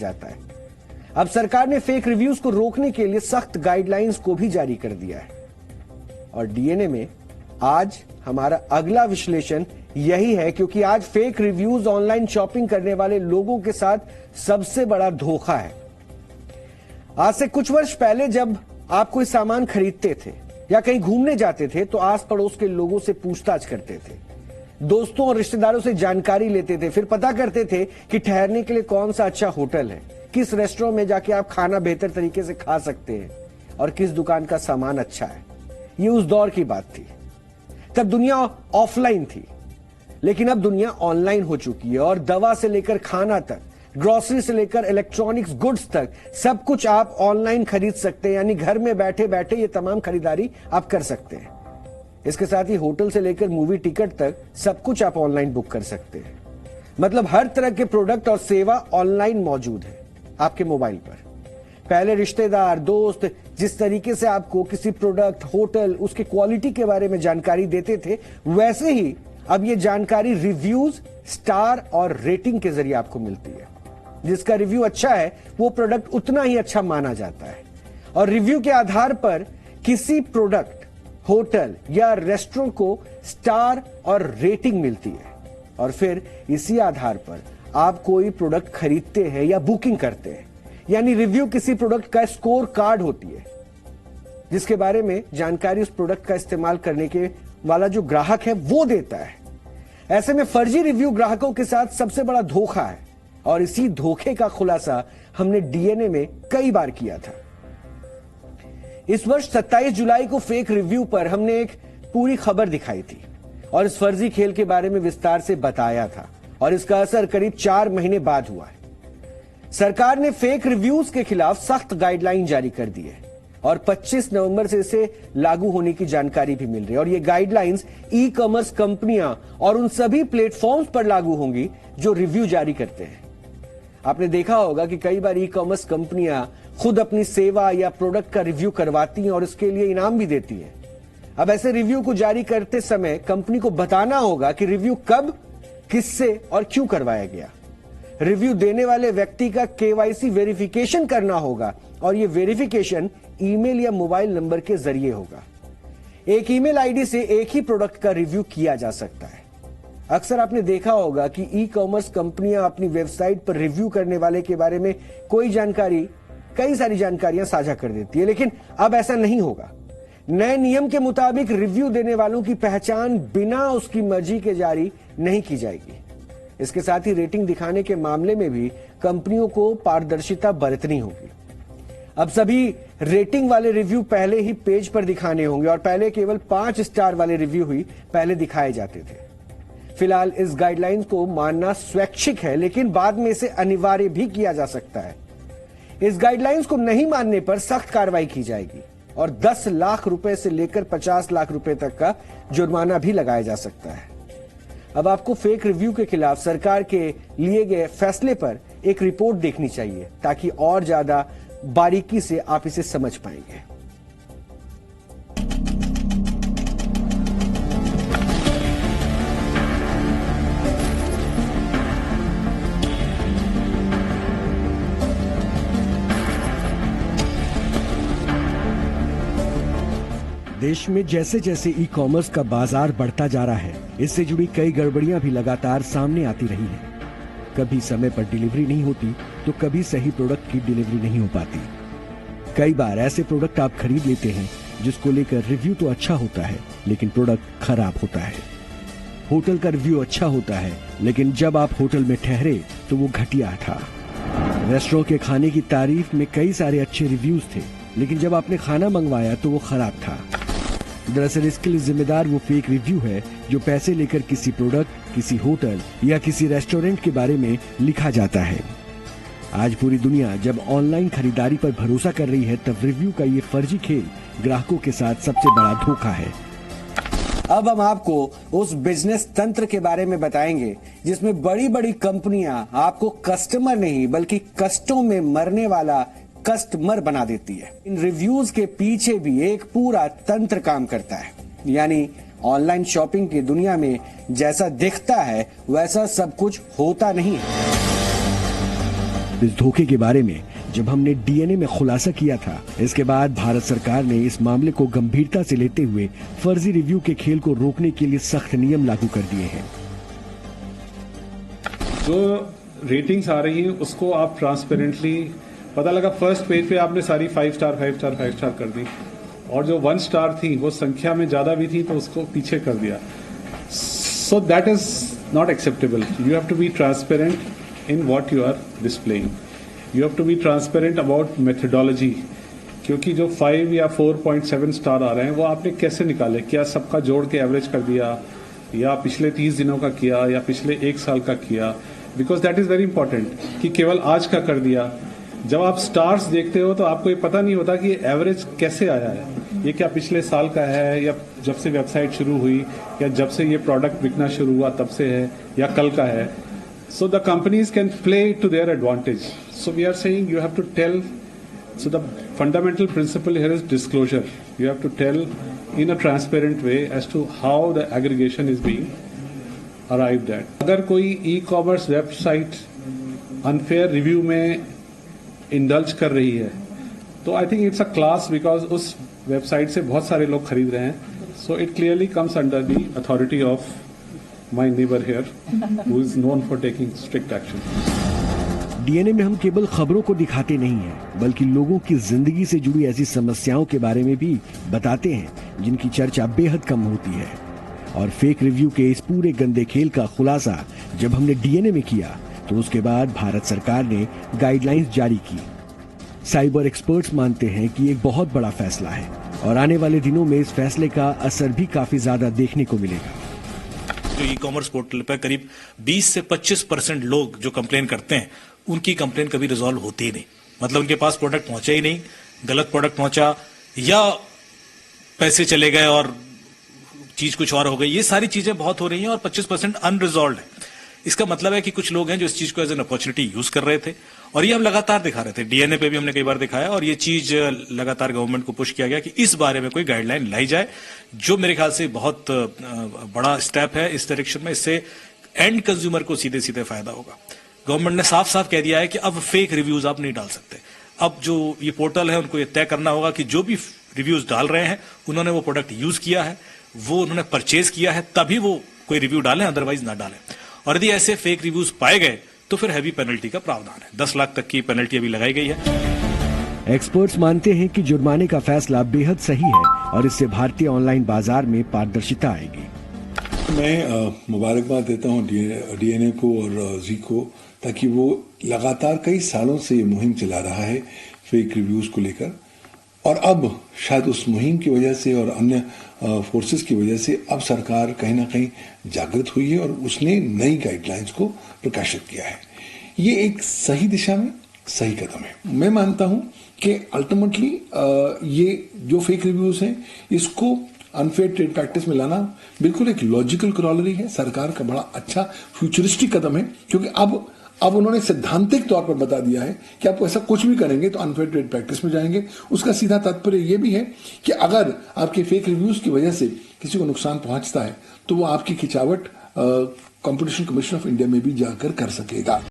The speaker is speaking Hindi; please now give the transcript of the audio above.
जाता है। अब सरकार ने फेक रिव्यूज को रोकने के लिए सख्त गाइडलाइंस को भी जारी कर दिया है। और डीएनए में आज हमारा अगला विश्लेषण यही है, क्योंकि आज फेक रिव्यूज ऑनलाइन शॉपिंग करने वाले लोगों के साथ सबसे बड़ा धोखा है। आज से कुछ वर्ष पहले जब आप कोई सामान खरीदते थे या कहीं घूमने जाते थे तो आस पड़ोस के लोगों से पूछताछ करते थे, दोस्तों और रिश्तेदारों से जानकारी लेते थे, फिर पता करते थे कि ठहरने के लिए कौन सा अच्छा होटल है, किस रेस्टोरेंट में जाके आप खाना बेहतर तरीके से खा सकते हैं और किस दुकान का सामान अच्छा है। ये उस दौर की बात थी। तब दुनिया ऑफलाइन थी, लेकिन अब दुनिया ऑनलाइन हो चुकी है और दवा से लेकर खाना तक, ग्रोसरी से लेकर इलेक्ट्रॉनिक्स गुड्स तक सब कुछ आप ऑनलाइन खरीद सकते हैं। यानी घर में बैठे बैठे ये तमाम खरीदारी आप कर सकते हैं। इसके साथ ही होटल से लेकर मूवी टिकट तक सब कुछ आप ऑनलाइन बुक कर सकते हैं। मतलब हर तरह के प्रोडक्ट और सेवा ऑनलाइन मौजूद है आपके मोबाइल पर। पहले रिश्तेदार, दोस्त जिस तरीके से आपको किसी प्रोडक्ट, होटल, उसके क्वालिटी के बारे में जानकारी देते थे, वैसे ही अब ये जानकारी रिव्यूज, स्टार और रेटिंग के जरिए आपको मिलती है। जिसका रिव्यू अच्छा है वो प्रोडक्ट उतना ही अच्छा माना जाता है और रिव्यू के आधार पर किसी प्रोडक्ट, होटल या रेस्टोरेंट को स्टार और रेटिंग मिलती है और फिर इसी आधार पर आप कोई प्रोडक्ट खरीदते हैं या बुकिंग करते हैं। यानी रिव्यू किसी प्रोडक्ट का स्कोर कार्ड होती है जिसके बारे में जानकारी उस प्रोडक्ट का इस्तेमाल करने के वाला जो ग्राहक है वो देता है। ऐसे में फर्जी रिव्यू ग्राहकों के साथ सबसे बड़ा धोखा है और इसी धोखे का खुलासा हमने डीएनए में कई बार किया था। इस वर्ष 27 जुलाई को फेक रिव्यू पर हमने एक पूरी खबर दिखाई थी और इस फर्जी खेल के बारे में विस्तार से बताया था और इसका असर करीब 4 महीने बाद हुआ है। सरकार ने फेक रिव्यूज के खिलाफ सख्त गाइडलाइन जारी कर दी है और 25 नवंबर से इसे लागू होने की जानकारी भी मिल रही है और ये गाइडलाइंस ई कॉमर्स कंपनियां और उन सभी प्लेटफॉर्म्स पर लागू होंगी जो रिव्यू जारी करते हैं। आपने देखा होगा कि कई बार ई कॉमर्स कंपनियां खुद अपनी सेवा या प्रोडक्ट का रिव्यू करवाती हैं और इसके लिए इनाम भी देती हैं। अब ऐसे रिव्यू को जारी करते समय कंपनी को बताना होगा कि रिव्यू कब, किससे और क्यों करवाया गया। रिव्यू देने वाले व्यक्ति का केवाईसी वेरिफिकेशन करना होगा और यह वेरिफिकेशन ईमेल या मोबाइल नंबर के जरिए होगा। एक ईमेल आईडी से एक ही प्रोडक्ट का रिव्यू किया जा सकता है। अक्सर आपने देखा होगा कि ई कॉमर्स कंपनियां अपनी वेबसाइट पर रिव्यू करने वाले के बारे में कई सारी जानकारियां साझा कर देती है, लेकिन अब ऐसा नहीं होगा। नए नियम के मुताबिक रिव्यू देने वालों की पहचान बिना उसकी मर्जी के जारी नहीं की जाएगी। इसके साथ ही रेटिंग दिखाने के मामले में भी कंपनियों को पारदर्शिता बरतनी होगी। अब सभी रेटिंग वाले रिव्यू पहले ही पेज पर दिखाने होंगे और पहले केवल 5 स्टार वाले रिव्यू ही पहले दिखाए जाते थे। फिलहाल इस गाइडलाइंस को मानना स्वैच्छिक है, लेकिन बाद में इसे अनिवार्य भी किया जा सकता है। इस गाइडलाइंस को नहीं मानने पर सख्त कार्रवाई की जाएगी और 10 लाख रुपए से लेकर 50 लाख रुपए तक का जुर्माना भी लगाया जा सकता है। अब आपको फेक रिव्यू के खिलाफ सरकार के लिए गए फैसले पर एक रिपोर्ट देखनी चाहिए ताकि और ज्यादा बारीकी से आप इसे समझ पाएंगे। देश में जैसे जैसे ई कॉमर्स का बाजार बढ़ता जा रहा है, इससे जुड़ी कई गड़बड़ियां भी लगातार सामने आती रही है। कभी समय पर डिलीवरी नहीं होती तो कभी सही प्रोडक्ट की डिलीवरी नहीं हो पाती। कई बार ऐसे प्रोडक्ट आप खरीद लेते हैं जिसको लेकर रिव्यू तो अच्छा होता है लेकिन प्रोडक्ट खराब होता है। होटल का रिव्यू अच्छा होता है लेकिन जब आप होटल में ठहरे तो वो घटिया था। रेस्टोरेंट के खाने की तारीफ में कई सारे अच्छे रिव्यूज थे, लेकिन जब आपने खाना मंगवाया तो वो खराब था। दरअसल इसके लिए जिम्मेदार वो फेक रिव्यू है जो पैसे लेकर किसी प्रोडक्ट, किसी होटल या किसी रेस्टोरेंट के बारे में लिखा जाता है। आज पूरी दुनिया जब ऑनलाइन खरीदारी पर भरोसा कर रही है, तब रिव्यू का ये फर्जी खेल ग्राहकों के साथ सबसे बड़ा धोखा है। अब हम आपको उस बिजनेस तंत्र के बारे में बताएंगे जिसमें बड़ी बड़ी कंपनियां आपको कस्टमर नहीं बल्कि कष्टों में मरने वाला कस्टमर बना देती है। इन रिव्यूज के पीछे भी एक पूरा तंत्र काम करता है। यानी ऑनलाइन शॉपिंग की दुनिया में जैसा दिखता है वैसा सब कुछ होता नहीं है। अब इस धोखे के बारे में जब हमने डीएनए में खुलासा किया था, इसके बाद भारत सरकार ने इस मामले को गंभीरता से लेते हुए फर्जी रिव्यू के खेल को रोकने के लिए सख्त नियम लागू कर दिए हैं। जो रेटिंग्स आ रही हैं उसको आप ट्रांसपेरेंटली पता लगा, फर्स्ट पेज पे आपने सारी 5 स्टार 5 स्टार 5 स्टार कर दी, और जो 1 स्टार थी वो संख्या में ज्यादा भी थी तो उसको पीछे कर दिया। So that is not acceptable. You have to be transparent in what you are displaying. You have to be transparent about methodology, क्योंकि जो 5 या 4.7 स्टार आ रहे हैं वो आपने कैसे निकाले? क्या सबका जोड़ के एवरेज कर दिया, या पिछले 30 दिनों का किया, या पिछले 1 साल का किया? Because that is very important कि केवल आज का कर दिया। जब आप स्टार्स देखते हो तो आपको ये पता नहीं होता कि एवरेज कैसे आया है, ये क्या पिछले साल का है, या जब से वेबसाइट शुरू हुई, या जब से ये प्रोडक्ट बिकना शुरू हुआ तब से है, या कल का है। So the companies can play to their advantage. So we are saying you have to tell. So the fundamental principle here is disclosure. You have to tell in a transparent way as to how the aggregation is being arrived at. अगर कोई ई-कॉमर्स वेबसाइट अनफेयर रिव्यू में इंडल्ज कर रही है तो I think it's a class, because उस वेबसाइट से बहुत सारे लोग खरीद रहे हैं। So it clearly comes under the authority of my neighbour here who is known for taking strict action. DNA में हम केवल खबरों को दिखाते नहीं हैं, बल्कि लोगों की जिंदगी से जुड़ी ऐसी समस्याओं के बारे में भी बताते हैं जिनकी चर्चा बेहद कम होती है। और फेक रिव्यू के इस पूरे गंदे खेल का खुलासा जब हमने डीएनए में किया तो उसके बाद भारत सरकार ने गाइडलाइंस जारी की। साइबर एक्सपर्ट्स मानते हैं कि एक बहुत बड़ा फैसला है और आने वाले दिनों में इस फैसले का असर भी काफी ज्यादा देखने को मिलेगा। जो ई कॉमर्स पोर्टल पर करीब 20 से 25% लोग जो कंप्लेन करते हैं उनकी कंप्लेन कभी रिजॉल्व होती ही नहीं। मतलब उनके पास प्रोडक्ट पहुंचा ही नहीं, गलत प्रोडक्ट पहुंचा, या पैसे चले गए और चीज कुछ और हो गई। ये सारी चीजें बहुत हो रही हैं और 25% अनरिजॉल्व है। इसका मतलब है कि कुछ लोग हैं जो इस चीज को एज एन अपॉर्चुनिटी यूज कर रहे थे, और ये हम लगातार दिखा रहे थे। डीएनए पे भी हमने कई बार दिखाया, और ये चीज लगातार गवर्नमेंट को पुश किया गया कि इस बारे में कोई गाइडलाइन लाई जाए, जो मेरे ख्याल से बहुत बड़ा स्टेप है इस डायरेक्शन में। इससे एंड कंज्यूमर को सीधे सीधे फायदा होगा। गवर्नमेंट ने साफ साफ कह दिया है कि अब फेक रिव्यूज आप नहीं डाल सकते। अब जो ये पोर्टल है उनको ये तय करना होगा कि जो भी रिव्यूज डाल रहे हैं उन्होंने वो प्रोडक्ट यूज किया है, वो उन्होंने परचेज किया है, तभी वो कोई रिव्यू डालें, अदरवाइज ना डालें। और यदि ऐसे फेक रिव्यूज पाए गए तो फिर हैवी पेनल्टी का प्रावधान है। 10 लाख तक की पेनल्टी अभी लगाई गई है। एक्सपर्ट्स मानते हैं कि जुर्माने का फैसला बेहद सही है और इससे भारतीय ऑनलाइन बाजार में पारदर्शिता आएगी। मैं मुबारकबाद देता हूं डीएनए को और जी को, ताकि वो लगातार कई सालों से ये मुहिम चला रहा है फेक रिव्यूज को लेकर, और अब शायद उस मुहिम की वजह से और अन्य फोर्सेस की वजह से अब सरकार कहीं ना कहीं जागृत हुई है और उसने नई गाइडलाइंस को प्रकाशित किया है। ये एक सही दिशा में सही कदम है। मैं मानता हूं कि अल्टीमेटली ये जो फेक रिव्यूज हैं इसको अनफेयर ट्रेड प्रैक्टिस में लाना बिल्कुल एक लॉजिकल क्रॉलरी है। सरकार का बड़ा अच्छा फ्यूचरिस्टिक कदम है, क्योंकि अब उन्होंने सैद्धांतिक तौर पर बता दिया है कि आप ऐसा कुछ भी करेंगे तो अनफेयर ट्रेड प्रैक्टिस में जाएंगे। उसका सीधा तात्पर्य यह भी है कि अगर आपके फेक रिव्यूज की वजह से किसी को नुकसान पहुंचता है तो वो आपकी खिंचावट कंपटीशन कमीशन ऑफ इंडिया में भी जाकर कर सकेगा।